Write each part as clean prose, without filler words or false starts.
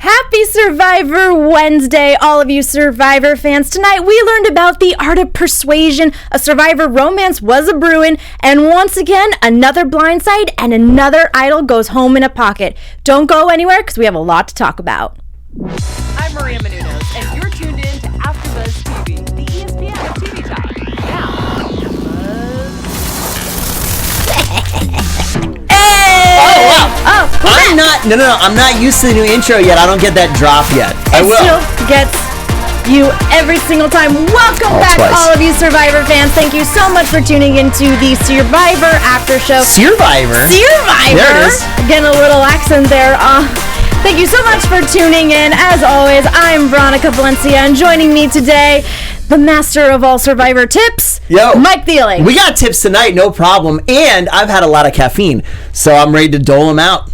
Happy Survivor Wednesday, all of you Survivor fans. Tonight we learned about the art of persuasion, a Survivor romance was a brewing, and once again, another blindside and another idol goes home in a pocket. Don't go anywhere because we have a lot to talk about. I'm Maria Menounos, and you're tuned in to AfterBuzz TV, the ESPN of TV talk. Now, I'm not used to the new intro yet. I don't get that drop yet. I will. Still gets you every single time. Welcome back, twice. all of you Survivor fans. Thank you so much for tuning into the Survivor After Show. Survivor. Survivor. There it is. Getting a little accent there. Thank you so much for tuning in. As always, I'm Veronica, Valencia, and joining me today, the master of all Survivor tips, Mike Thieling. We got tips tonight, no problem. And I've had a lot of caffeine, so I'm ready to dole them out.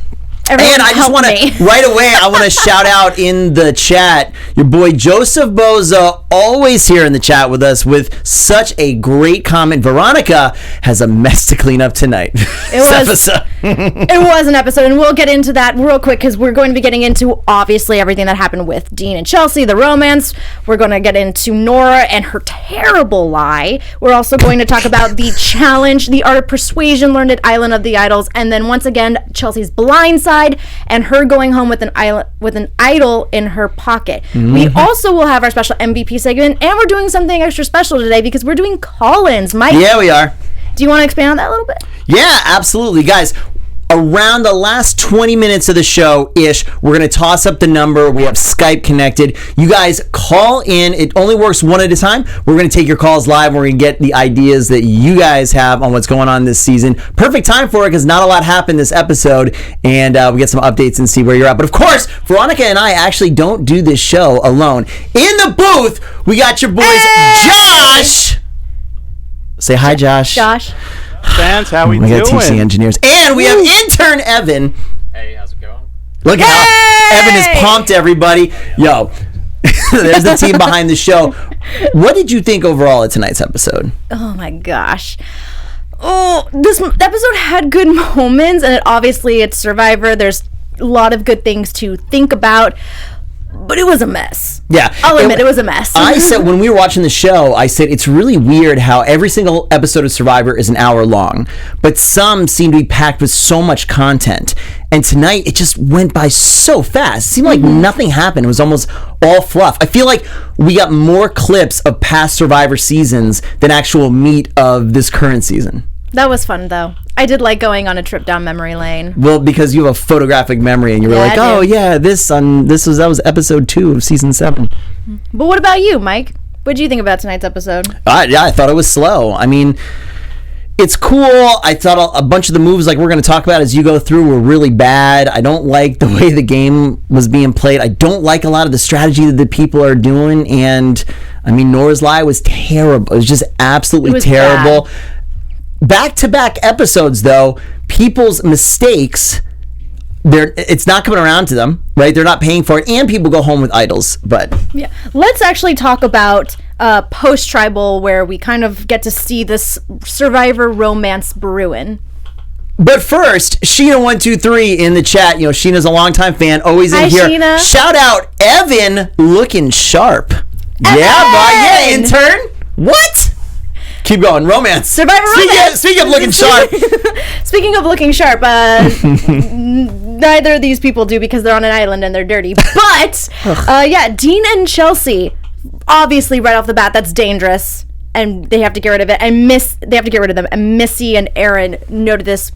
Everyone and I just want to, right away, I want to shout out in the chat, your boy Joseph Boza, always here in the chat with us with such a great comment. Veronica has a mess to clean up tonight. It was an episode, and we'll get into that real quick because we're going to be getting into, obviously, everything that happened with Dean and Chelsea, the romance. We're going to get into Nora and her terrible lie. We're also going to talk about the challenge, the art of persuasion learned at Island of the Idols, and then once again, Chelsea's blind side and her going home with an idol in her pocket. Mm-hmm. We also will have our special MVP segment, and we're doing something extra special today because we're doing call-ins. Mike? Yeah, we are. Do you want to expand on that a little bit? Yeah, absolutely. Guys, around the last 20 minutes of the show-ish, we're going to toss up the number. We have Skype connected. You guys call in. It only works one at a time. We're going to take your calls live. We're going to get the ideas that you guys have on what's going on this season. Perfect time for it because not a lot happened this episode, and we get some updates and see where you're at. But of course, Veronica and I actually don't do this show alone. In the booth, we got your boys, Josh. Say hi, Josh. Josh. Fans, how we doing? doing? We got TC engineers. And we have intern Evan. Hey, how's it going? Look at how Evan is pumped, everybody. Yo, there's the team behind the show. What did you think overall of tonight's episode? Oh my gosh. Oh, this episode had good moments, and it's Survivor. There's a lot of good things to think about, but it was a mess. Yeah. I'll admit it was a mess. I said, when we were watching the show, I said, it's really weird how every single episode of Survivor is an hour long, but some seem to be packed with so much content. And tonight, it just went by so fast. It seemed like nothing happened. It was almost all fluff. I feel like we got more clips of past Survivor seasons than actual meat of this current season. That was fun, though. I did like going on a trip down memory lane. Well, because you have a photographic memory, and you were like, "Oh yeah, that was episode 2 of season 7." But what about you, Mike? What did you think about tonight's episode? I thought it was slow. I mean, it's cool. I thought a bunch of the moves, like we're going to talk about as you go through, were really bad. I don't like the way the game was being played. I don't like a lot of the strategy that the people are doing. And I mean, Nora's lie was terrible. It was just absolutely terrible. Bad. Back-to-back episodes, though, people's mistakes, it's not coming around to them, right? They're not paying for it, and people go home with idols. But yeah, let's actually talk about post-tribal, where we kind of get to see this Survivor romance brewing. But first, Sheena123 in the chat. You know, Sheena's a longtime fan, always in here. Sheena. Shout out Evan, looking sharp. Evan! Yeah, intern. What? Keep going. Romance. Survivor romance. Speaking of looking sharp. Speaking of looking sharp, neither of these people do because they're on an island and they're dirty. But, Dean and Chelsea, obviously right off the bat, that's dangerous. And they have to get rid of it. They have to get rid of them. And Missy and Aaron noticed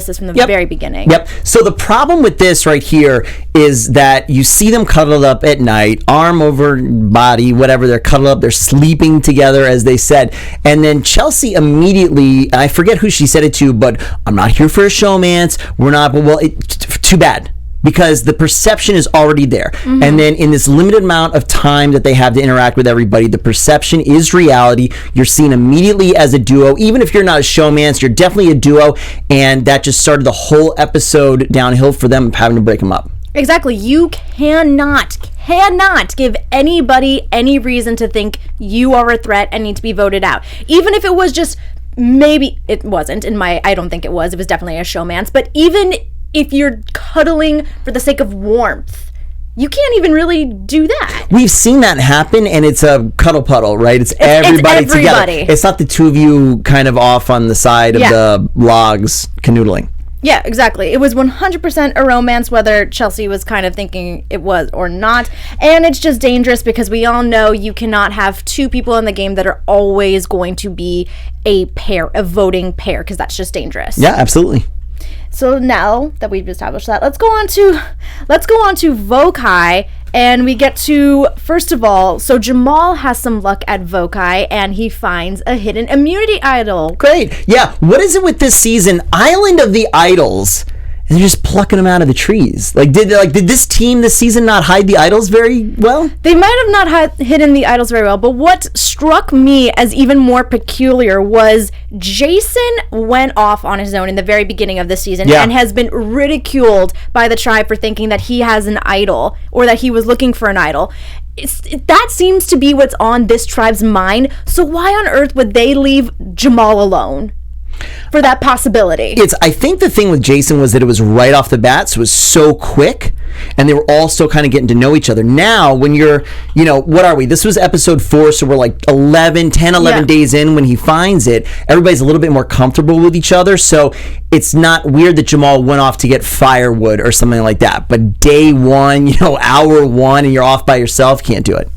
this from the very beginning. Yep. So the problem with this right here is that you see them cuddled up at night, arm over body, whatever. They're cuddled up. They're sleeping together, as they said. And then Chelsea immediately, I forget who she said it to, but I'm not here for a showmance. We're not. Well, too bad. Because the perception is already there. Mm-hmm. And then in this limited amount of time that they have to interact with everybody, the perception is reality. You're seen immediately as a duo. Even if you're not a showmance, you're definitely a duo. And that just started the whole episode downhill for them, having to break them up. Exactly. You cannot give anybody any reason to think you are a threat and need to be voted out. Even if it was just, maybe it wasn't, I don't think it was definitely a showmance, but even if you're cuddling for the sake of warmth, you can't even really do that. We've seen that happen, and it's a cuddle puddle, right? It's everybody together. It's not the two of you kind of off on the side of the logs canoodling. Yeah, exactly. It was 100% a romance, whether Chelsea was kind of thinking it was or not. And it's just dangerous because we all know you cannot have two people in the game that are always going to be a pair, a voting pair, because that's just dangerous. Yeah, absolutely. So now that we've established that, let's go on to Vokai, and we get to, first of all, so Jamal has some luck at Vokai, and he finds a hidden immunity idol. Great. Yeah. What is it with this season? Island of the Idols. And they're just plucking them out of the trees. Did this team this season not hide the idols very well? They might have not hidden the idols very well, but what struck me as even more peculiar was Jason went off on his own in the very beginning of the season and has been ridiculed by the tribe for thinking that he has an idol or that he was looking for an idol. That seems to be what's on this tribe's mind. So why on earth would they leave Jamal alone for that possibility? I think the thing with Jason was that it was right off the bat, so it was so quick, and they were all still kind of getting to know each other. Now, when you're, what are we? This was episode 4, so we're like 11 days in when he finds it. Everybody's a little bit more comfortable with each other, so it's not weird that Jamal went off to get firewood or something like that. But day 1, hour 1, and you're off by yourself, can't do it.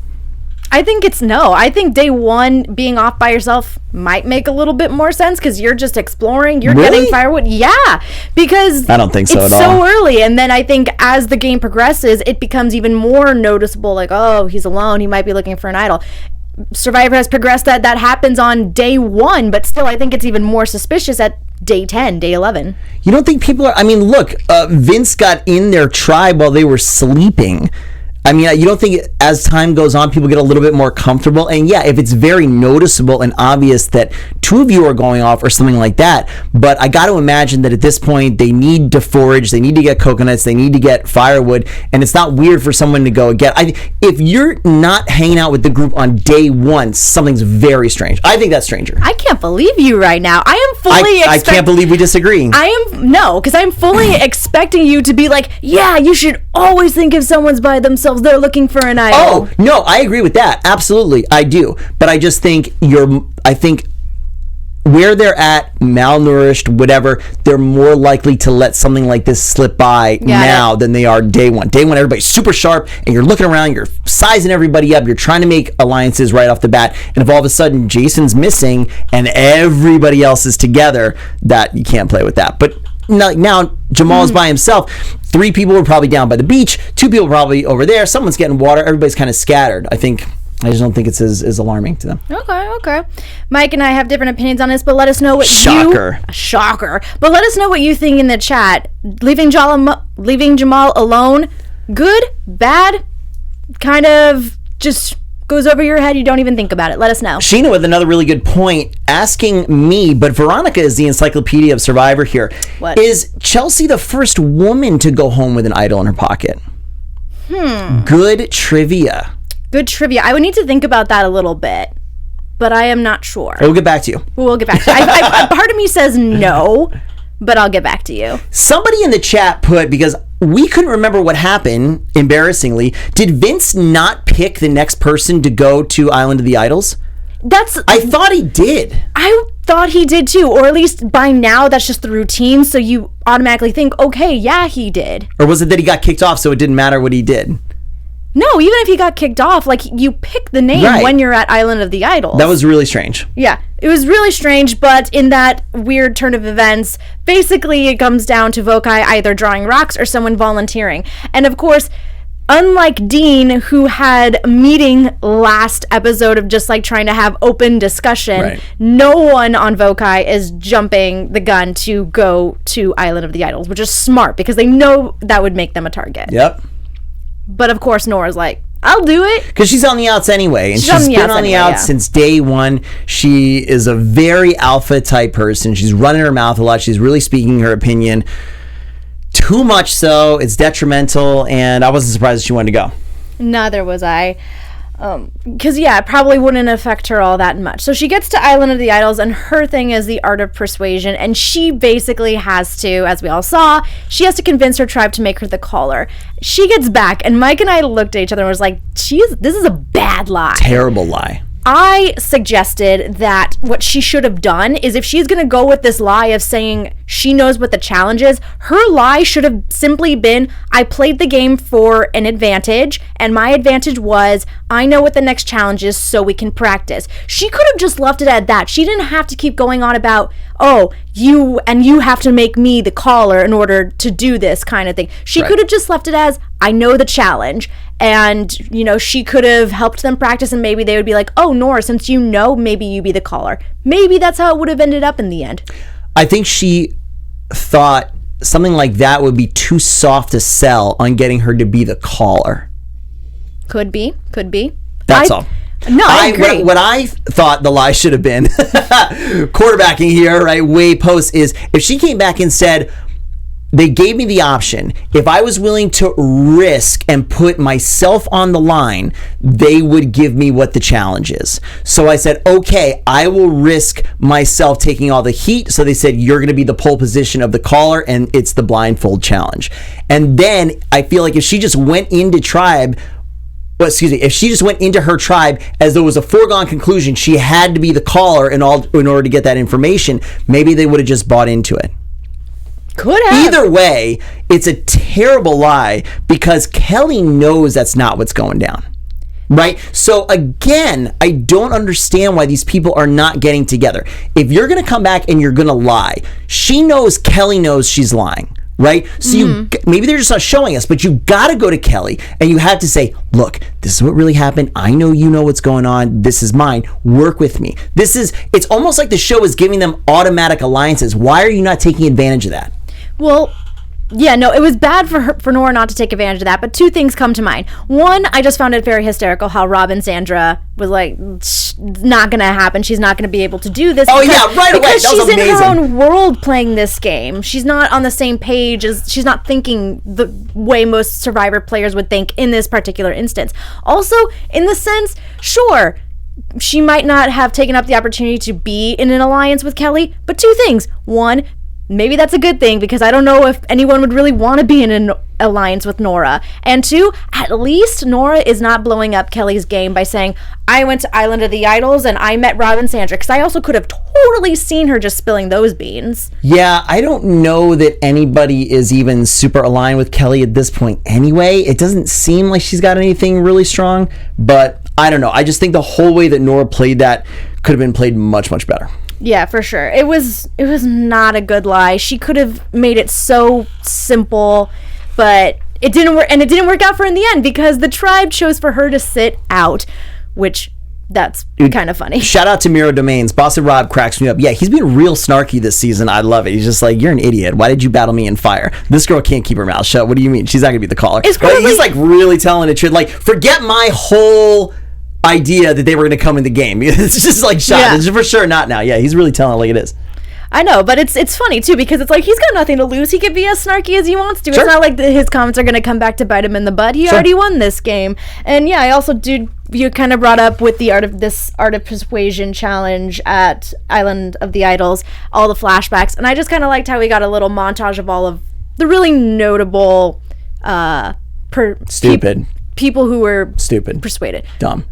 I think day 1 being off by yourself might make a little bit more sense because you're just exploring, you're getting firewood. Yeah, because I don't think so it's at all. so early, and then I think as the game progresses, it becomes even more noticeable, like, oh, he's alone, he might be looking for an idol. Survivor has progressed that happens on day 1, but still I think it's even more suspicious at day 10, day 11. You don't think people are, look, Vince got in their tribe while they were sleeping. You don't think as time goes on, people get a little bit more comfortable? And yeah, if it's very noticeable and obvious that two of you are going off or something like that, but I got to imagine that at this point, they need to forage, they need to get coconuts, they need to get firewood, and it's not weird for someone to go get. If you're not hanging out with the group on day 1, something's very strange. I think that's stranger. I can't believe you right now. I am fully I can't believe we disagree. Because I'm fully expecting you to be like, yeah, you should always think if someone's by themselves, they're looking for an idol. Oh, no, I agree with that. Absolutely, I do. But I just think where they're at, malnourished, whatever, they're more likely to let something like this slip by now than they are day 1. Day 1, everybody's super sharp, and you're looking around, you're sizing everybody up, you're trying to make alliances right off the bat, and if all of a sudden Jason's missing and everybody else is together, that you can't play with that. But now Jamal is by himself. 3 people were probably down by the beach, 2 people probably over there, someone's getting water, everybody's kind of scattered. I just don't think it's as alarming to them. Okay. Mike and I have different opinions on this, but let us know what Shocker. But let us know what you think in the chat. Leaving Jamal alone, good, bad, kind of just goes over your head, you don't even think about it. Let us know. Sheena with another really good point, asking me, but Veronica is the encyclopedia of Survivor here. What? Is Chelsea the first woman to go home with an idol in her pocket? Good trivia. I would need to think about that a little bit, but I am not sure. We'll get back to you. We'll get back to you. Part of me says no, but I'll get back to you. Somebody in the chat put, because we couldn't remember what happened, embarrassingly, did Vince not pick the next person to go to Island of the Idols? I thought he did. I thought he did too, or at least by now that's just the routine, so you automatically think, okay, yeah, he did. Or was it that he got kicked off so it didn't matter what he did? No, even if he got kicked off, you pick the name when you're at Island of the Idols. That was really strange. Yeah, it was really strange, but in that weird turn of events, basically it comes down to Vokai either drawing rocks or someone volunteering. And of course, unlike Dean, who had a meeting last episode of just trying to have open discussion, no one on Vokai is jumping the gun to go to Island of the Idols, which is smart because they know that would make them a target. Yep. But of course, Nora's like, I'll do it. Because she's on the outs anyway. And she's been on the outs since day 1. She is a very alpha type person. She's running her mouth a lot. She's really speaking her opinion. Too much so. It's detrimental. And I wasn't surprised that she wanted to go. Neither was I. Because, yeah, it probably wouldn't affect her all that much. So she gets to Island of the Idols, and her thing is the art of persuasion, and she basically has to, as we all saw, she has to convince her tribe to make her the caller. She gets back, and Mike and I looked at each other and was like, this is a bad lie. Terrible lie. I suggested that what she should have done is, if she's going to go with this lie of saying she knows what the challenge is, her lie should have simply been, I played the game for an advantage, and my advantage was I know what the next challenge is, so we can practice. She could have just left it at that. She didn't have to keep going on about, oh, you have to make me the caller in order to do this kind of thing. She could have just left it as, I know the challenge. And, she could have helped them practice, and maybe they would be like, oh, Nora, since you know, maybe you be the caller. Maybe that's how it would have ended up in the end. I think she thought something like that would be too soft to sell on getting her to be the caller. Could be. That's all. No, I agree. What I thought the lie should have been, quarterbacking here, right, way post, is if she came back and said, they gave me the option, if I was willing to risk and put myself on the line, they would give me what the challenge is. So I said, okay, I will risk myself taking all the heat. So they said, you're going to be the pole position of the caller, and it's the blindfold challenge. And then I feel like if she just went into if she just went into her tribe as though it was a foregone conclusion, she had to be the caller in order to get that information, maybe they would have just bought into it. Could have. Either way, it's a terrible lie because Kelly knows that's not what's going down. Right? So again, I don't understand why these people are not getting together. If you're going to come back and you're going to lie, she knows Kelly knows she's lying. Right? So maybe they're just not showing us, but you got to go to Kelly and you have to say, look, this is what really happened. I know you know what's going on. This is mine. Work with me. It's almost like the show is giving them automatic alliances. Why are you not taking advantage of that? Well, yeah, no, it was bad for Nora not to take advantage of that, but two things come to mind. One, I just found it very hysterical how Rob and Sandra was like, it's not going to happen. She's not going to be able to do this. Oh, yeah, right away. Because that was she's amazing. in her own world playing this game. She's not on the same page she's not thinking the way most Survivor players would think in this particular instance. Also, in the sense, sure, she might not have taken up the opportunity to be in an alliance with Kelly, but two things. One, maybe that's a good thing because I don't know if anyone would really want to be in an alliance with Nora. And two, at least Nora is not blowing up Kelly's game by saying, I went to Island of the Idols and I met Rob and Sandra, because I also could have totally seen her just spilling those beans. Yeah, I don't know that anybody is even super aligned with Kelly at this point anyway. It doesn't seem like she's got anything really strong, but I don't know. I just think the whole way that Nora played that could have been played much, much better. Yeah, for sure. It was not a good lie. She could have made it so simple, but it didn't work, and it didn't work out for her in the end because the tribe chose for her to sit out, which that's kind of funny. Shout out to Miro Domains. Boston Rob cracks me up. Yeah, he's been real snarky this season. I love it. He's just like, you're an idiot. Why did you battle me in fire? This girl can't keep her mouth shut. What do you mean? She's not going to be the caller. But he's like really telling the truth. Like, forget my whole idea that they were going to come in the game. It's just like shot. Yeah. It's for sure not now. Yeah, he's really telling it like it is. I know, but it's funny too because it's like he's got nothing to lose. He could be as snarky as he wants to. Sure. It's not like his comments are going to come back to bite him in the butt. He already won this game. And yeah, I also you kind of brought up with the art of persuasion challenge at Island of the Idols, all the flashbacks, and I just kind of liked how we got a little montage of all of the really notable people who were stupid, persuaded, dumb.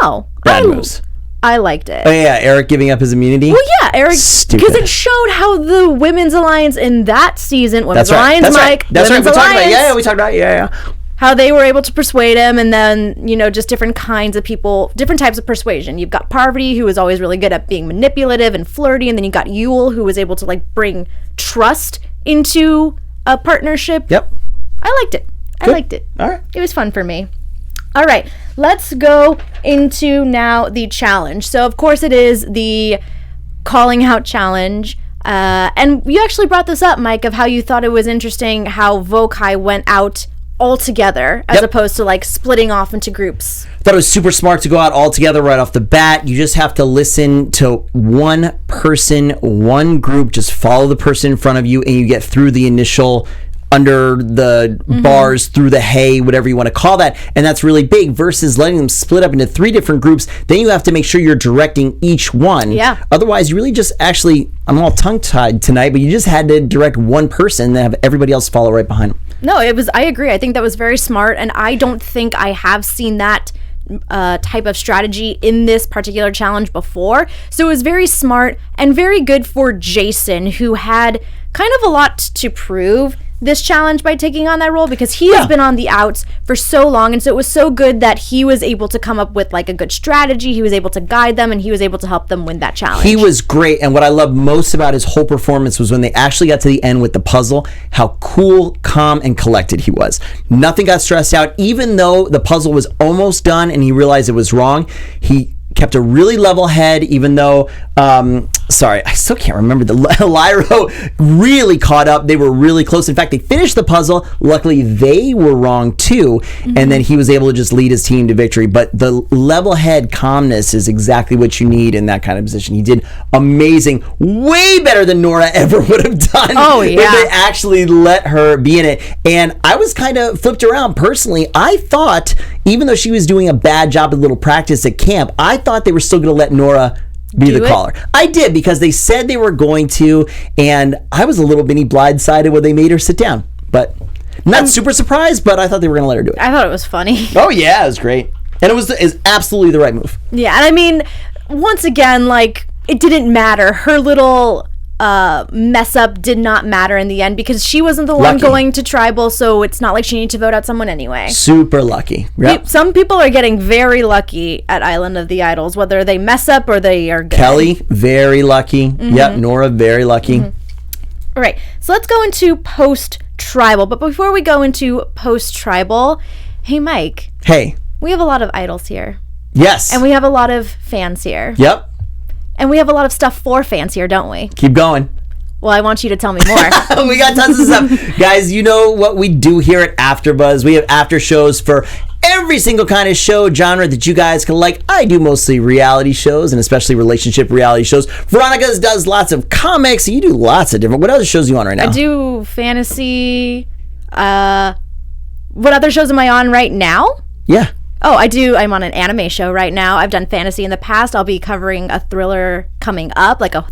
No. Bad moves. I liked it. Oh yeah, Eric giving up his immunity. Well, yeah, Eric, stupid. because it showed how the women's alliance in that season, women's That's right. alliance, That's Mike, right. That's right. women's We talked about alliance, it. Yeah, we talked about it. Yeah. how they were able to persuade him, and then just different kinds of people, different types of persuasion. You've got Parvati, who was always really good at being manipulative and flirty, and then you got Yule, who was able to like bring trust into a partnership. Yep. I liked it. Good. I liked it. All right. It was fun for me. All right, let's go into now the challenge. So, of course, it is the calling out challenge. And you actually brought this up, Mike, of how you thought it was interesting how Vokai went out all together as opposed to like splitting off into groups. Thought it was super smart to go out all together right off the bat. You just have to listen to one person, one group, just follow the person in front of you, and you get through the initial under the bars, through the hay, whatever you want to call that, and that's really big versus letting them split up into 3 different groups. Then you have to make sure you're directing each one. Yeah. Otherwise, you really just actually, I'm all tongue-tied tonight, but you just had to direct one person and have everybody else follow right behind them. No, I agree. I think that was very smart, and I don't think I have seen that type of strategy in this particular challenge before. So it was very smart and very good for Jason, who had kind of a lot to prove this challenge by taking on that role, because he has been on the outs for so long, and so it was so good that he was able to come up with like a good strategy. He was able to guide them, and he was able to help them win that challenge. He was great, and what I loved most about his whole performance was when they actually got to the end with the puzzle, how cool, calm, and collected he was. Nothing got stressed out. Even though the puzzle was almost done and he realized it was wrong, he kept a really level head, even though I still can't remember. The Lyro really caught up. They were really close. In fact, they finished the puzzle. Luckily, they were wrong too, and then he was able to just lead his team to victory. But the level head calmness is exactly what you need in that kind of position. He did amazing, way better than Nora ever would have done. Oh, yeah. If they actually let her be in it. And I was kind of flipped around personally. I thought, even though she was doing a bad job at little practice at camp, I thought they were still going to let Nora be the caller. I did, because they said they were going to, and I was a little bitty blindsided when they made her sit down. But not super surprised, but I thought they were going to let her do it. I thought it was funny. Oh yeah, it was great. And it's absolutely the right move. Yeah, and I mean, once again, like, it didn't matter. Her little mess up did not matter in the end, because she wasn't the one going to tribal, so it's not like she needed to vote out someone anyway. Super lucky. Yep. Some people are getting very lucky at Island of the Idols, whether they mess up or they are good. Kelly, very lucky. Yep. Nora, very lucky. All right, so let's go into post-tribal. But before we go into post-tribal, hey, Mike. Hey. We have a lot of idols here. Yes. And we have a lot of fans here. Yep. And we have a lot of stuff for fans here, don't we? Keep going. Well, I want you to tell me more. We got tons of stuff. Guys, you know what we do here at AfterBuzz. We have after shows for every single kind of show genre that you guys can like. I do mostly reality shows, and especially relationship reality shows. Veronica does lots of comics. You do lots of different. What other shows are you on right now? I do fantasy. What other shows am I on right now? Yeah. Oh, I'm on an anime show right now. I've done fantasy in the past. I'll be covering a thriller coming up, like a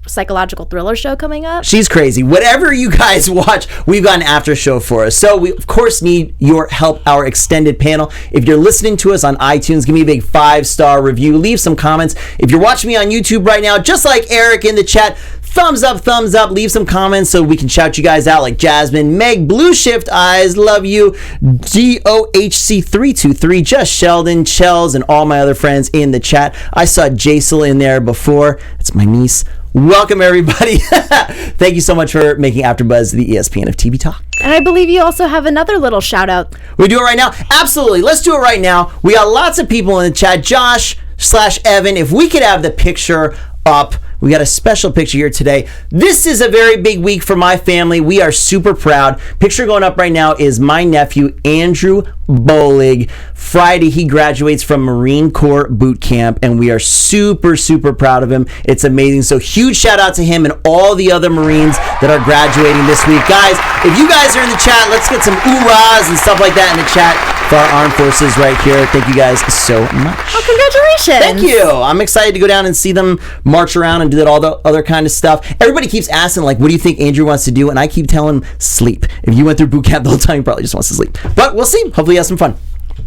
psychological thriller show coming up. She's crazy. Whatever you guys watch, we've got an after show for us. So we, of course, need your help, our extended panel. If you're listening to us on iTunes, give me a big 5-star review. Leave some comments. If you're watching me on YouTube right now, just like Eric in the chat, thumbs up, leave some comments so we can shout you guys out, like Jasmine, Meg, Blue Shift Eyes, love you, GOHC323, Just Sheldon, Chels, and all my other friends in the chat. I saw Jaisal in there before. It's my niece. Welcome, everybody. Thank you so much for making AfterBuzz the ESPN of TV Talk. And I believe you also have another little shout out. We do it right now? Absolutely. Let's do it right now. We got lots of people in the chat. Josh/Evan, if we could have the picture up. We got a special picture here today. This is a very big week for my family. We are super proud. Picture going up right now is my nephew, Andrew Bolig. Friday, he graduates from Marine Corps boot camp, and we are super, super proud of him. It's amazing. So huge shout out to him and all the other Marines that are graduating this week. Guys, if you guys are in the chat, let's get some oorahs and stuff like that in the chat for our armed forces right here. Thank you guys so much. Oh, congratulations. Thank you. I'm excited to go down and see them march around and do all the other kind of stuff. Everybody keeps asking, like, what do you think Andrew wants to do? And I keep telling him, sleep. If you went through boot camp the whole time, he probably just wants to sleep. But we'll see. Hopefully he has some fun.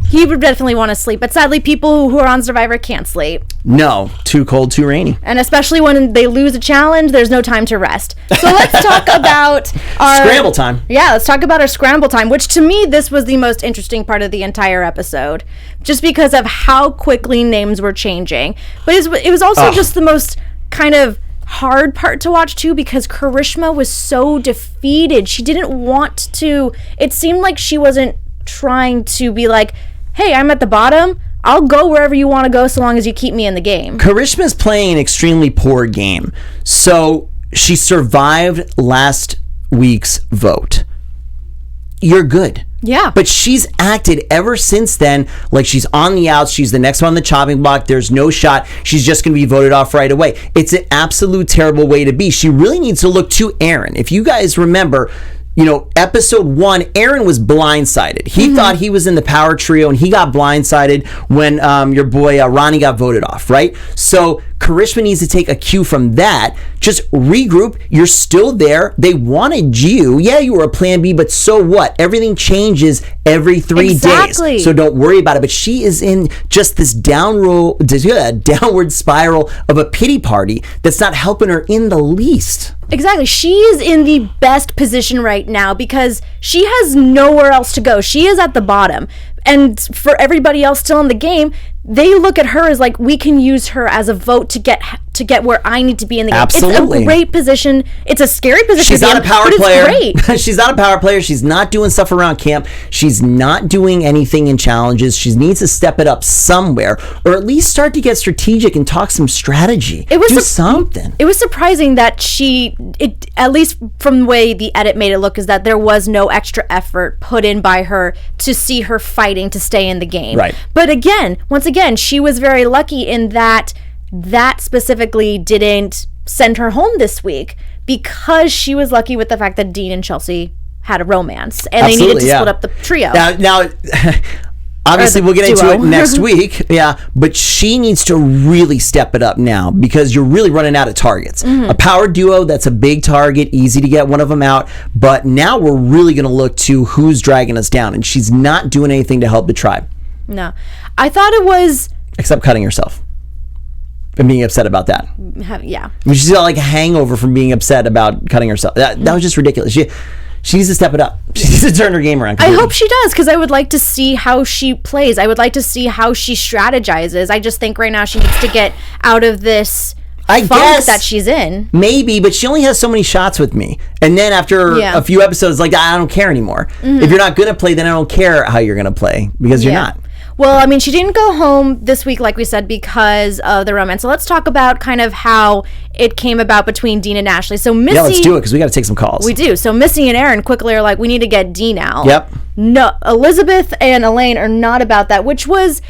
He would definitely want to sleep, but sadly people who are on Survivor can't sleep. No, too cold, too rainy. And especially when they lose a challenge, there's no time to rest. So let's talk about our scramble time. Yeah, let's talk about our scramble time, which to me, this was the most interesting part of the entire episode, just because of how quickly names were changing. But it was also just the most kind of hard part to watch too, because Karishma was so defeated. She didn't want to. It seemed like she wasn't trying to be like, hey, I'm at the bottom, I'll go wherever you want to go so long as you keep me in the game. Karishma's playing an extremely poor game. So she survived last week's vote. You're good. Yeah. But she's acted ever since then like she's on the outs. She's the next one on the chopping block. There's no shot. She's just going to be voted off right away. It's an absolute terrible way to be. She really needs to look to Aaron. If you guys remember, episode 1, Aaron was blindsided. He thought he was in the power trio, and he got blindsided when your boy Ronnie got voted off, right? So Karishma needs to take a cue from that. Just regroup. You're still there. They wanted you. Yeah, you were a plan B, but so what? Everything changes every 3 days. So don't worry about it. But she is in just this downward spiral of a pity party that's not helping her in the least. Exactly. She is in the best position right now because she has nowhere else to go. She is at the bottom. And for everybody else still in the game, they look at her as like, we can use her as a vote to get where I need to be in the game. Absolutely. It's a great position. It's a scary position. She's not a power player. Great. She's not a power player. She's not doing stuff around camp. She's not doing anything in challenges. She needs to step it up somewhere, or at least start to get strategic and talk some strategy. Do something. It was surprising that at least from the way the edit made it look, is that there was no extra effort put in by her to see her fighting to stay in the game. Right. But once again, she was very lucky in that specifically didn't send her home this week, because she was lucky with the fact that Dean and Chelsea had a romance, and they needed to split up the trio. Now obviously we'll get into it next week, but she needs to really step it up now, because you're really running out of targets. A power duo, that's a big target, easy to get one of them out, but now we're really going to look to who's dragging us down, and she's not doing anything to help the tribe. No. I thought it was... Except cutting herself. And being upset about that. Yeah. I mean, she's got like a hangover from being upset about cutting herself. That was just ridiculous. She needs to step it up. She needs to turn her game around completely. I hope she does, because I would like to see how she plays. I would like to see how she strategizes. I just think right now she needs to get out of this funk that she's in. Maybe, but she only has so many shots with me. And then after a few episodes, like, I don't care anymore. If you're not going to play, then I don't care how you're going to play, because you're not. Well, I mean, she didn't go home this week, like we said, because of the romance. So let's talk about kind of how it came about between Dean and Ashley. So Missy... Yeah, let's do it, because we got to take some calls. We do. So Missy and Aaron quickly are like, we need to get Dean out. Yep. No, Elizabeth and Elaine are not about that, which was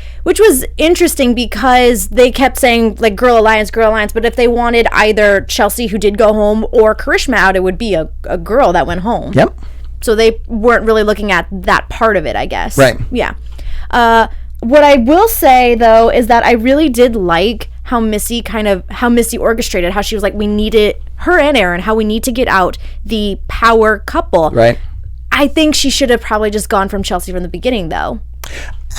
interesting, because they kept saying, like, girl alliance, but if they wanted either Chelsea, who did go home, or Karishma out, it would be a girl that went home. Yep. So they weren't really looking at that part of it, I guess. Right. Yeah. What I will say, though, is that I really did like how Missy orchestrated, how she was like, we need it, her and Aaron, how we need to get out the power couple. Right. I think she should have probably just gone from Chelsea from the beginning, though.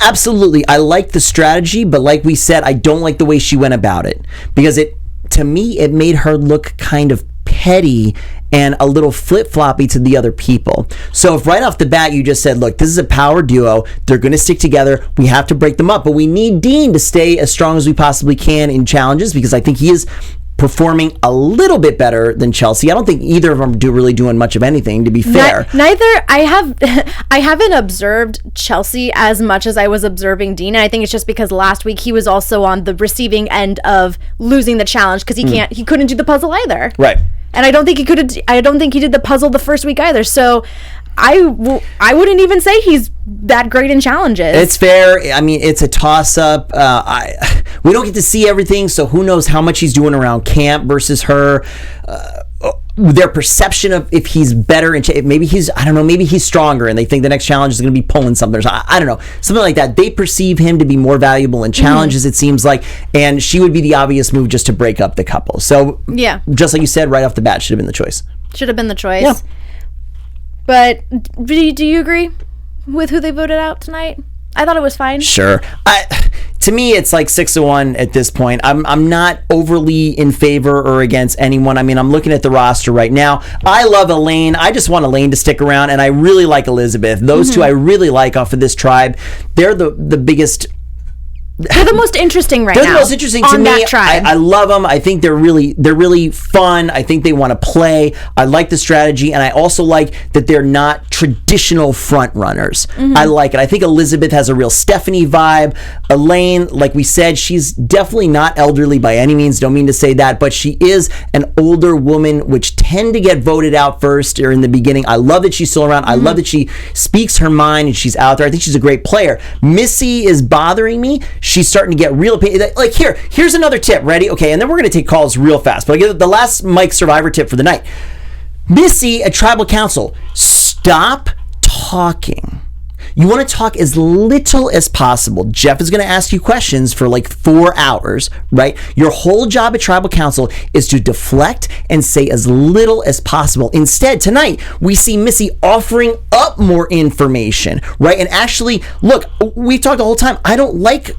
Absolutely. I like the strategy, but like we said, I don't like the way she went about it, because to me, it made her look kind of petty and a little flip-floppy to the other people. So if right off the bat you just said, look, this is a power duo, they're going to stick together, we have to break them up, but we need Dean to stay as strong as we possibly can in challenges, because I think he is performing a little bit better than Chelsea. I don't think either of them really doing much of anything, to be fair. Neither. I haven't observed Chelsea as much as I was observing Dean, and I think it's just because last week he was also on the receiving end of losing the challenge, because he couldn't do the puzzle either. Right. And I don't think he did the puzzle the first week either. So I wouldn't even say he's that great in challenges. It's fair. I mean, it's a toss-up. We don't get to see everything, so who knows how much he's doing around camp versus her. Their perception of if he's better, and maybe he's stronger, and they think the next challenge is going to be pulling something. So I don't know, something like that. They perceive him to be more valuable in challenges, it seems like, and she would be the obvious move just to break up the couple. So yeah, just like you said, right off the bat, should have been the choice. Yeah. But do you agree with who they voted out tonight? I thought it was fine. Sure. To me, it's like 6-1 at this point. I'm not overly in favor or against anyone. I mean, I'm looking at the roster right now. I love Elaine. I just want Elaine to stick around, and I really like Elizabeth. Those two I really like off of this tribe. They're the biggest... They're the most interesting right now. They're the most interesting to me. That tribe. I love them. I think they're really fun. I think they want to play. I like the strategy, and I also like that they're not traditional front runners. I like it. I think Elizabeth has a real Stephanie vibe. Elaine, like we said, she's definitely not elderly by any means. Don't mean to say that, but she is an older woman, which tend to get voted out first or in the beginning. I love that she's still around. I love that she speaks her mind and she's out there. I think she's a great player. Missy is bothering me. She's starting to get real opinion. Like, here's another tip. Ready? Okay, and then we're going to take calls real fast. But I get the last Mike Survivor tip for the night. Missy at Tribal Council, stop talking. You want to talk as little as possible. Jeff is going to ask you questions for like 4 hours, right? Your whole job at Tribal Council is to deflect and say as little as possible. Instead, tonight, we see Missy offering up more information, right? And actually, look, we've talked the whole time. I don't like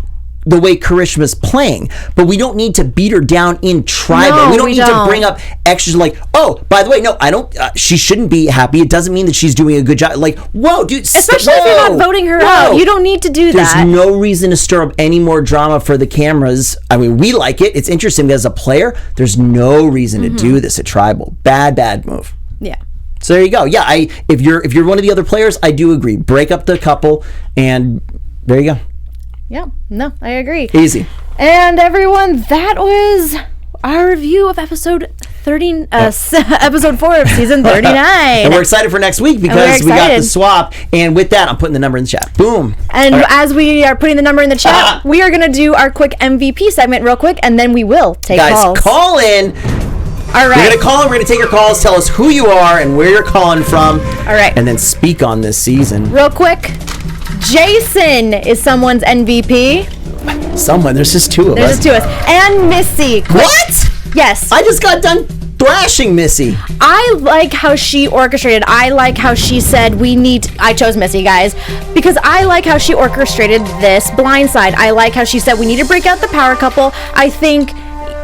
the way Karishma's playing, but we don't need to beat her down in tribal. No, we don't we need don't. to bring up extras like, oh, by the way, no, I don't, she shouldn't be happy. It doesn't mean that she's doing a good job. Like, whoa, dude. Especially if you're not voting her out. You don't need to do There's that. no reason to stir up any more drama for the cameras. I mean, we like it. It's interesting as a player. There's no reason to do this at tribal. Bad move. Yeah. So there you go. Yeah, if you're one of the other players, I do agree. Break up the couple, and there you go. Yeah. No, I agree. Easy. And everyone, that was our review of episode 30, episode 4 of season 39. And we're excited for next week because we got the excited. swap. And with that, I'm putting the number in the chat. Boom. And All right. as we are putting the number in the chat, we are going to do our quick MVP segment real quick, and then we will take Guys, calls. call in. All right. We're going to call in. We're going to take your calls. Tell us who you are and where you're calling from. All right. And then speak on this season. Real quick, Jason is someone's MVP. Someone. There's just two of There's us. just two of us. And Missy. What? Yes. I just got done thrashing Missy. I like how she orchestrated. I like how she said I chose Missy, guys, because I like how she orchestrated this blindside. I like how she said we need to break out the power couple. I think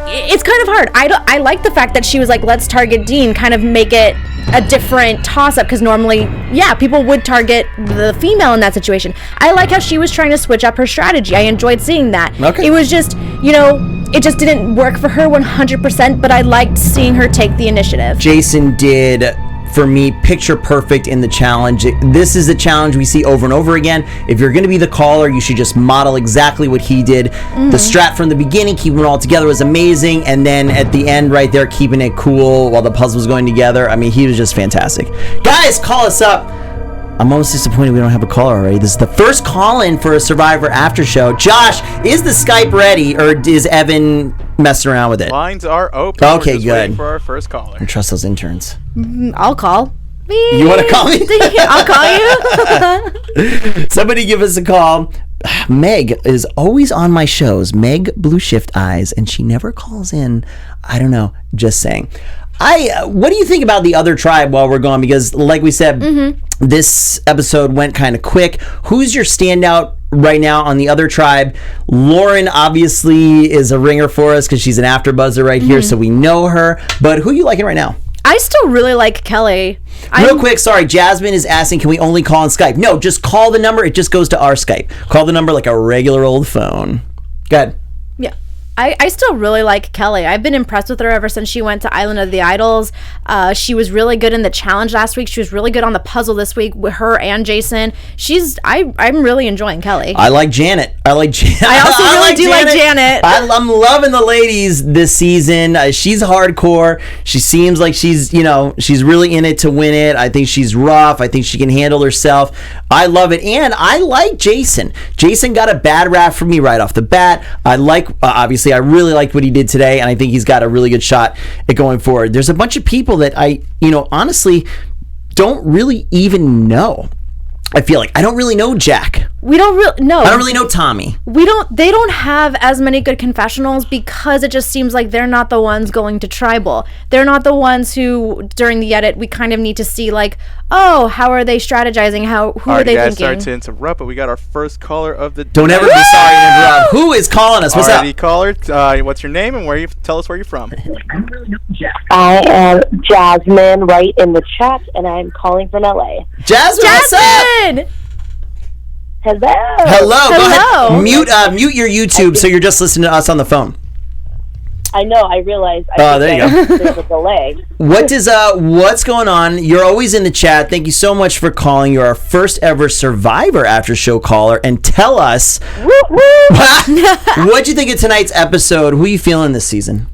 it's kind of hard. I like the fact that she was like, let's target Dean, kind of make it a different toss-up, because normally, yeah, people would target the female in that situation. I like how she was trying to switch up her strategy. I enjoyed seeing that. Okay. It was just, it just didn't work for her 100%, but I liked seeing her take the initiative. Jason did, for me, picture perfect in the challenge. This is the challenge we see over and over again. If you're going to be the caller, you should just model exactly what he did. The strat from the beginning, keeping it all together, was amazing. And then at the end right there, keeping it cool while the puzzle was going together. I mean, he was just fantastic. Guys, call us up. I'm almost disappointed we don't have a caller already. This is the first call-in for a Survivor after show. Josh, is the Skype ready, or is Evan messing around with it? Lines are open. Okay, We're just good. waiting for our first caller. I trust those interns. I'll call. You want to call me? I'll call you. Somebody give us a call. Meg is always on my shows. Meg Blue Shift Eyes, and she never calls in. I don't know. Just saying. What do you think about the other tribe while we're gone? Because like we said, this episode went kind of quick. Who's your standout right now on the other tribe? Lauren obviously is a ringer for us because she's an AfterBuzzer right here, so we know her. But who are you liking right now? I still really like Kelly. Real quick, sorry, Jasmine is asking, can we only call on Skype? No, just call the number. It just goes to our Skype. Call the number like a regular old phone. Go ahead. Yeah. I still really like Kelly. I've been impressed with her ever since she went to Island of the Idols. She was really good in the challenge last week. She was really good on the puzzle this week with her and Jason. I'm really enjoying Kelly. I like Janet. I also really do like Janet. I'm loving the ladies this season. She's hardcore. She seems like she's really in it to win it. I think she's rough. I think she can handle herself. I love it. And I like Jason. Jason got a bad rap from me right off the bat. I like, obviously, I really liked what he did today, and I think he's got a really good shot at going forward. There's a bunch of people that I, honestly don't really even know. I feel like I don't really know Jack. We don't really know. I don't really know Tommy. They don't have as many good confessionals because it just seems like they're not the ones going to tribal. They're not the ones who, during the edit, we kind of need to see like, oh, how are they strategizing? Who are they guys, thinking? Sorry to interrupt, but we got our first caller of the day. Don't ever be sorry to interrupt. Who is calling us? What's Alrighty, up? caller. What's your name and tell us where you're from? I am Jasmine, right in the chat, and I'm calling from LA. Jasmine, what's up? Jasmine! Hello. Hello. Go Hello. ahead. Mute your YouTube so you're just listening to us on the phone. I know. I realized. There you go. There's a delay. What's going on? You're always in the chat. Thank you so much for calling. You're our first ever Survivor after show caller, and tell us what'd you think of tonight's episode? Who are you feeling this season?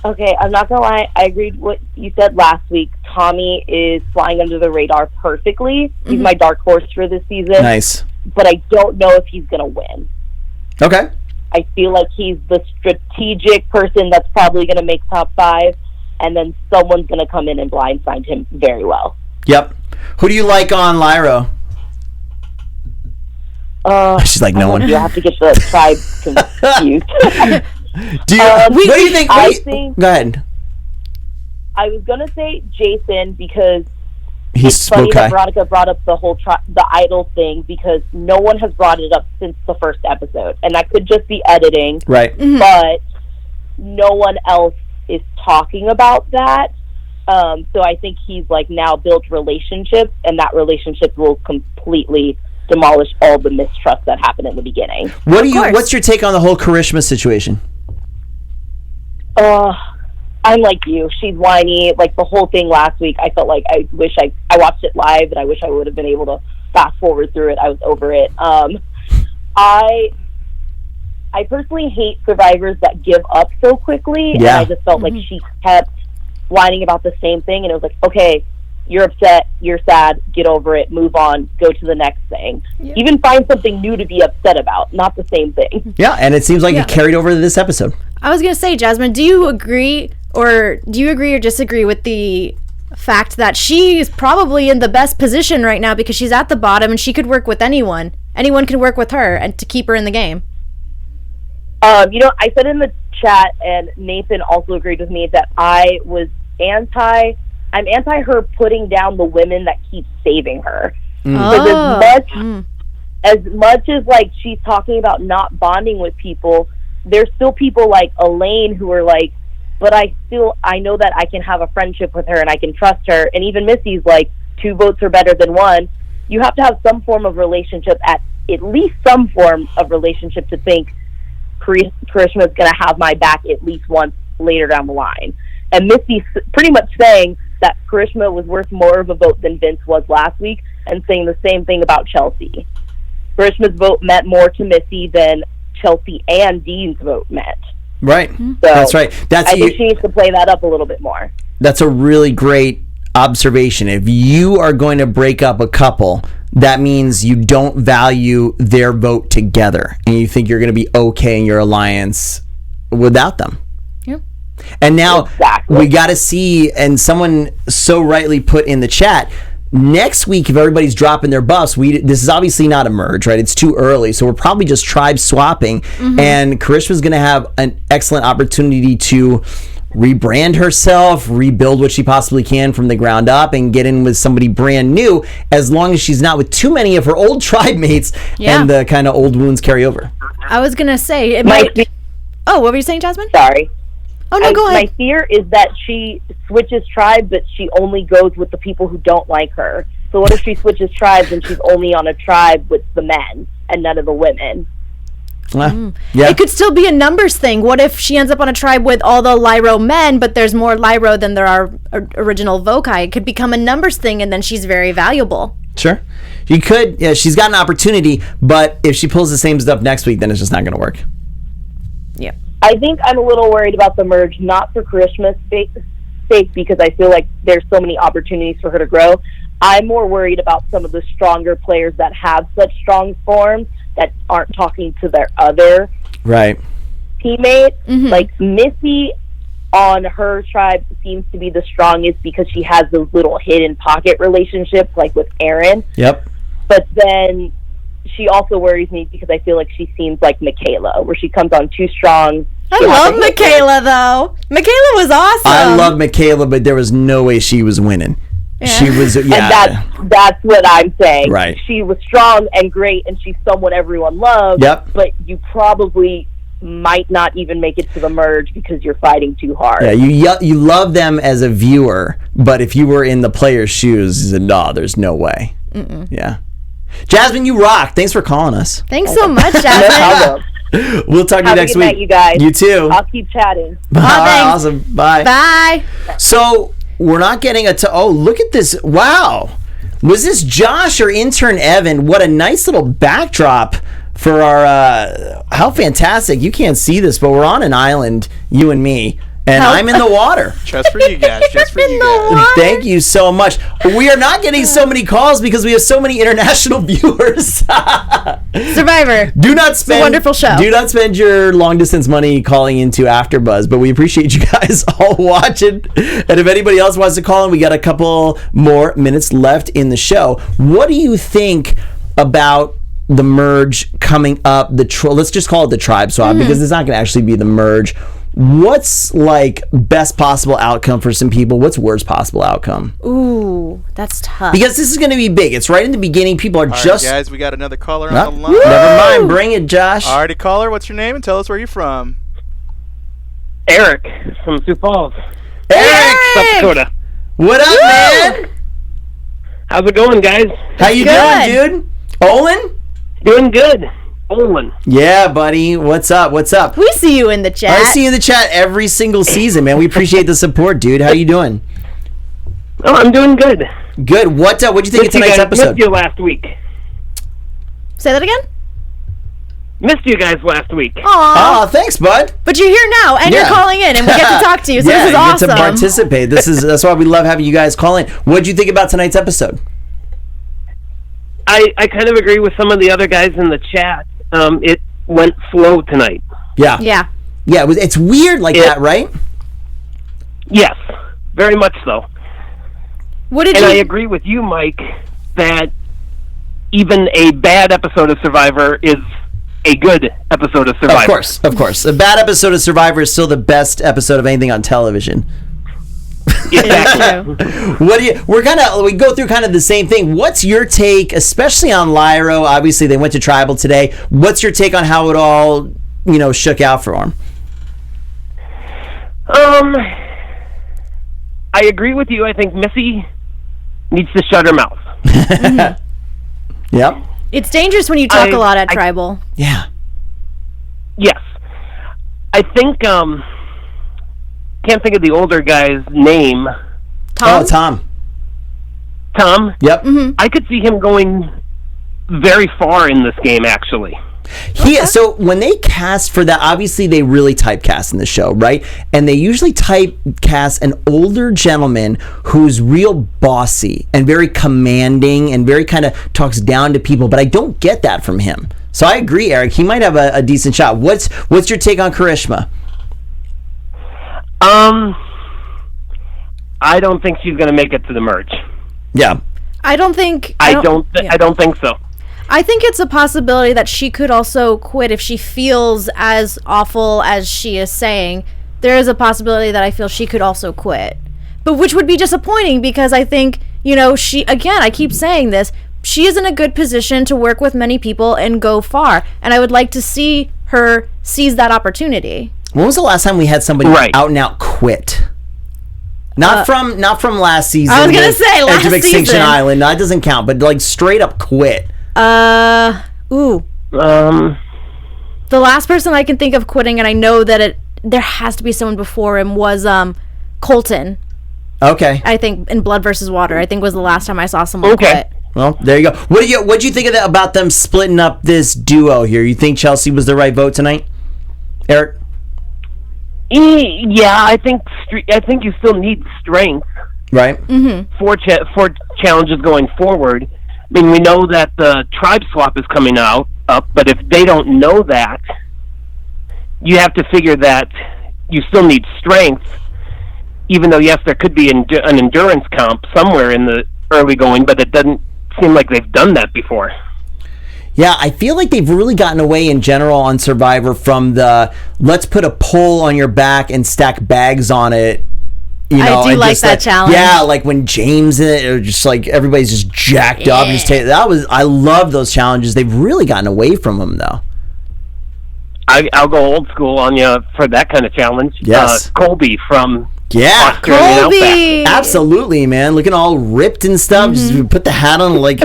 Okay, I'm not gonna lie. I agreed with what you said last week. Tommy is flying under the radar perfectly. He's my dark horse for this season. Nice. But I don't know if he's gonna win. Okay. I feel like he's the strategic person that's probably gonna make top 5, and then someone's gonna come in and blindside him very well. Yep. Who do you like on Lyro? She's like, no one. You have to get the tribe confused. What do you think? Go ahead. I was gonna say Jason because He's it's funny okay. that Veronica brought up the whole the idol thing because no one has brought it up since the first episode, and that could just be editing, Right. but no one else is talking about that. So I think he's like now built relationships, and that relationship will completely demolish all the mistrust that happened in the beginning. What's your take on the whole Karishma situation? I'm like you. She's whiny. Like the whole thing last week, I felt like I wish I watched it live, and I wish I would have been able to fast forward through it. I was over it. I personally hate survivors that give up so quickly, and I just felt like she kept whining about the same thing, and it was like, okay, you're upset, you're sad, get over it, move on, go to the next thing. Even find something new to be upset about, not the same thing. Yeah, and it seems like it carried over to this episode. I was going to say, Jasmine, do you agree or disagree with the fact that she's probably in the best position right now because she's at the bottom and she could work with anyone. Anyone can work with her and to keep her in the game. I said in the chat, and Nathan also agreed with me, that I'm anti her putting down the women that keep saving her. Because as much as like she's talking about not bonding with people, there's still people like Elaine who are like, but I know that I can have a friendship with her and I can trust her. And even Missy's like, 2 votes are better than 1. You have to have some form of relationship, at least some form of relationship, to think Karishma's going to have my back at least once later down the line. And Missy's pretty much saying that Karishma was worth more of a vote than Vince was last week, and saying the same thing about Chelsea. Karishma's vote meant more to Missy than Chelsea and Dean's vote meant. Right. So that's right. I think she needs to play that up a little bit more. That's a really great observation. If you are going to break up a couple, that means you don't value their vote together, and you think you're going to be okay in your alliance without them. And now we got to see, and someone so rightly put in the chat, next week, if everybody's dropping their buffs, this is obviously not a merge, right? It's too early, so we're probably just tribe swapping, and Karishma's going to have an excellent opportunity to rebrand herself, rebuild what she possibly can from the ground up, and get in with somebody brand new, as long as she's not with too many of her old tribe mates and the kind of old wounds carry over. I was going to say, it might... Oh, what were you saying, Jasmine? Sorry. Oh, no, go ahead. My fear is that she switches tribes, but she only goes with the people who don't like her. So what if she switches tribes and she's only on a tribe with the men and none of the women? It could still be a numbers thing. What if she ends up on a tribe with all the Lyro men, but there's more Lyro than there are original Vokai? It could become a numbers thing, and then she's very valuable. Sure. You could. Yeah, she's got an opportunity, but if she pulls the same stuff next week, then it's just not going to work. Yeah. I think I'm a little worried about the merge, not for Karishma's sake, because I feel like there's so many opportunities for her to grow. I'm more worried about some of the stronger players that have such strong forms that aren't talking to their other teammates. Like Missy on her tribe seems to be the strongest because she has those little hidden pocket relationships, like with Aaron. But then she also worries me because I feel like she seems like Michaela, where she comes on too strong. I love Michaela, though. Michaela was awesome. I love Michaela, but there was no way she was winning. She was, And that's what I'm saying. Right. She was strong and great, and she's someone everyone loves. But you probably might not even make it to the merge because you're fighting too hard. Yeah, you love them as a viewer, but if you were in the player's shoes, you said, no, there's no way. Yeah. Jasmine, you rock. Thanks for calling us. Thanks so much, Jasmine. We'll talk to you next week. Have a good night, you guys. You too. I'll keep chatting. All right, awesome. Bye. Bye. So we're not getting look at this. Wow. Was this Josh or intern Evan? What a nice little backdrop for our, how fantastic. You can't see this, but we're on an island, you and me. And I'm in the water. Just for you guys. Just for you guys. Thank you so much. We are not getting so many calls because we have so many international viewers. Survivor Survivor. Do not spend a wonderful show. Do not spend your long distance money calling into AfterBuzz, but we appreciate you guys all watching. And if anybody else wants to call in, we got a couple more minutes left in the show. What do you think about the merge coming up? Let's just call it the tribe swap because it's not going to actually be the merge. What's like best possible outcome for some people? What's worst possible outcome? Ooh, that's tough. Because this is going to be big. It's right in the beginning. People are All just... right, guys, we got another caller on the line. Never mind. Bring it, Josh. All righty, caller, what's your name and tell us where you're from? Eric from Sioux Falls, Eric! South Dakota. What up, man? How's it going, guys? How you doing, dude? Olin? Doing good. Olin. Yeah, buddy. What's up? What's up? We see you in the chat. I see you in the chat every single season, man. We appreciate the support, dude. How you doing? Oh, I'm doing good. Good. What'd you think of tonight's episode? Missed you last week. Say that again? Missed you guys last week. Aw. Oh, thanks, bud. But you're here now, and you're calling in, and we get to talk to you, so this is awesome. You get to participate. That's why we love having you guys call in. What'd you think about tonight's episode? I kind of agree with some of the other guys in the chat. It went slow tonight. Yeah. It's weird like that, right? Yes, very much so. I agree with you, Mike, that even a bad episode of Survivor is a good episode of Survivor. Of course. A bad episode of Survivor is still the best episode of anything on television. Exactly. We go through kind of the same thing. What's your take, especially on Lyro? Obviously, they went to Tribal today. What's your take on how it all, shook out for them? I agree with you. I think Missy needs to shut her mouth. Yep. It's dangerous when you talk a lot at Tribal. Yeah. Yes. I think, can't think of the older guy's name. Tom? Oh, Tom. Tom? Yep. Mm-hmm. I could see him going very far in this game, actually. So when they cast for that, obviously they really typecast in the show, right? And they usually typecast an older gentleman who's real bossy and very commanding and very kind of talks down to people, but I don't get that from him. So I agree, Eric. He might have a decent shot. What's your take on Karishma? I don't think she's going to make it to the merge. Yeah. I don't think so. I think it's a possibility that she could also quit if she feels as awful as she is saying. There is a possibility that I feel she could also quit. But which would be disappointing because I think, I keep saying this, she is in a good position to work with many people and go far. And I would like to see her seize that opportunity. When was the last time we had somebody out and out quit? Not from last season. I was gonna say last Edge of Extinction season. Island. That doesn't count. But like straight up quit. The last person I can think of quitting, and I know that there has to be someone before him, was Colton. Okay. I think in Blood versus Water. I think was the last time I saw someone quit. Well, there you go. What do you think about them splitting up this duo here? You think Chelsea was the right vote tonight, Eric? Yeah, I think you still need strength, right? Mm-hmm. For challenges going forward. I mean, we know that the tribe swap is coming up, but if they don't know that, you have to figure that you still need strength. Even though, yes, there could be an endurance comp somewhere in the early going, but it doesn't seem like they've done that before. Yeah, I feel like they've really gotten away in general on Survivor from the let's put a pole on your back and stack bags on it. I do like that challenge. Yeah, like when James just like everybody's just jacked up. And just I love those challenges. They've really gotten away from them though. I'll go old school on you for that kind of challenge. Yes, Colby from Colby, absolutely, man. Looking all ripped and stuff. Mm-hmm. Just put the hat on, like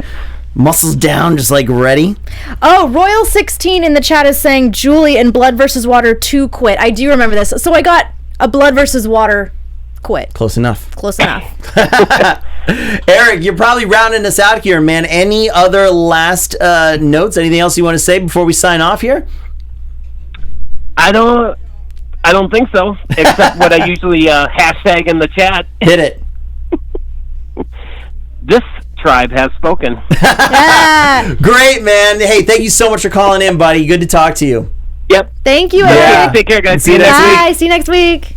muscles down, just like ready. Oh, Royal16 in the chat is saying Julie in Blood versus Water 2 quit. I do remember this. So I got a Blood versus Water quit. Close enough. Eric, you're probably rounding us out here, man. Any other last notes? Anything else you want to say before we sign off here? I don't think so, except what I usually hashtag in the chat. Hit it. This tribe has spoken. Yeah. Great, man. Hey, thank you so much for calling in, buddy. Good to talk to you. Yep. Thank you, Yeah. Eric. Take care, guys. See you next week. Bye. See you next week.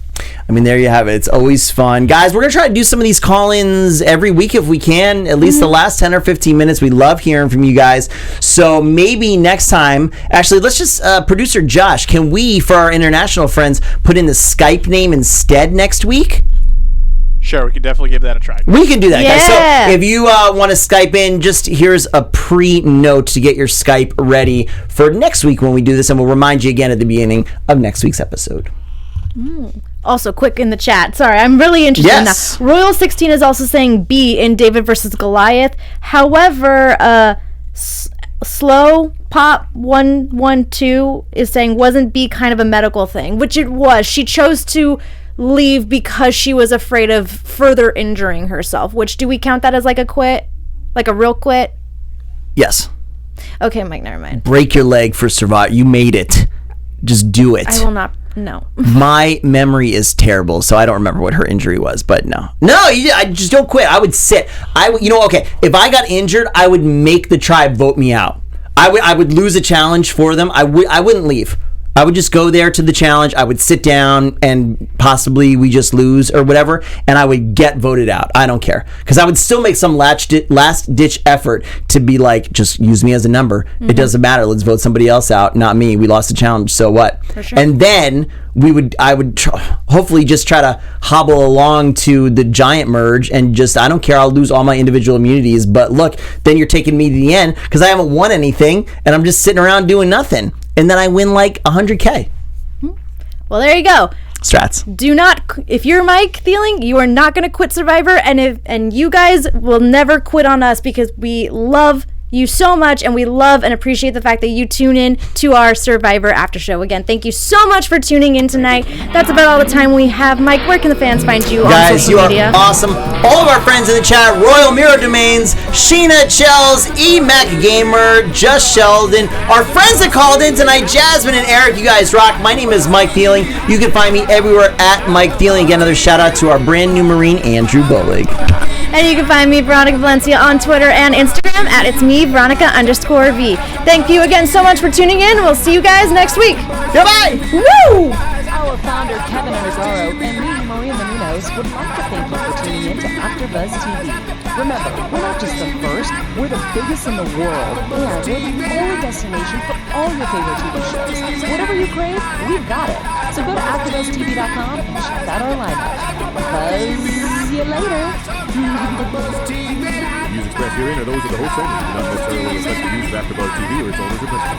I mean, there you have it. It's always fun. Guys, we're going to try to do some of these call-ins every week if we can, at least the last 10 or 15 minutes. We love hearing from you guys. So maybe next time, actually, let's just, producer Josh, can we, for our international friends, put in the Skype name instead next week? Sure, we could definitely give that a try. We can do that, guys. Yeah. So if you want to Skype in, just here's a pre-note to get your Skype ready for next week when we do this, and we'll remind you again at the beginning of next week's episode. Also, quick in the chat. Sorry, I'm really interested Yes. in that. Royal16 is also saying B in David versus Goliath. However, Slow Pop 112 is saying, wasn't B kind of a medical thing? Which it was. She chose to leave because she was afraid of further injuring herself. Which, do we count that as like a quit? Like a real quit? Yes. Okay, Mike, never mind. Break your leg for Survivor. You made it. Just do it. I will not. No. My memory is terrible, so I don't remember what her injury was. But no, I just don't quit. I would sit. Okay. If I got injured, I would make the tribe vote me out. I would lose a challenge for them. I wouldn't leave. I would just go there to the challenge. I would sit down and possibly we just lose or whatever, and I would get voted out. I don't care, because I would still make some last ditch effort to be like, just use me as a number. It doesn't matter. Let's vote somebody else out, not me. We lost the challenge, so what? For sure. And then I would hopefully just try to hobble along to the giant merge and just, I don't care. I'll lose all my individual immunities, but look, then you're taking me to the end because I haven't won anything and I'm just sitting around doing nothing. And then I win like 100K. Well, there you go. Strats. Do not, if you're Mike Thieling, you are not going to quit Survivor, and you guys will never quit on us because we love you so much, and we love and appreciate the fact that you tune in to our Survivor After Show. Again, thank you so much for tuning in tonight. That's about all the time we have. Mike, where can the fans find you on Guys, social you media? are awesome. All of our friends in the chat, Royal Mirror Domains, Sheena Chels, E-Mac Gamer, Just Sheldon, our friends that called in tonight, Jasmine and Eric, you guys rock. My name is Mike Thieling. You can find me everywhere at Mike Thieling. Again, another shout out to our brand new Marine, Andrew Bullig. And you can find me, Veronica Valencia, on Twitter and Instagram at It's Me, Veronica_V. Thank you again so much for tuning in. We'll see you guys next week. Goodbye. Woo! Our founder, Keven Undergaro, and me, Maria Menounos, would like to thank you for tuning in to AfterBuzz TV. Remember, we're not just the first, we're the biggest in the world, and we're the only destination for all your favorite TV shows. Whatever you crave, we've got it. So go to AfterBuzzTV.com and check out our lineup. Buzz you later. Views expressed herein are those of the host only, do not necessarily reflect the views of AfterBuzz TV or its owners or principals.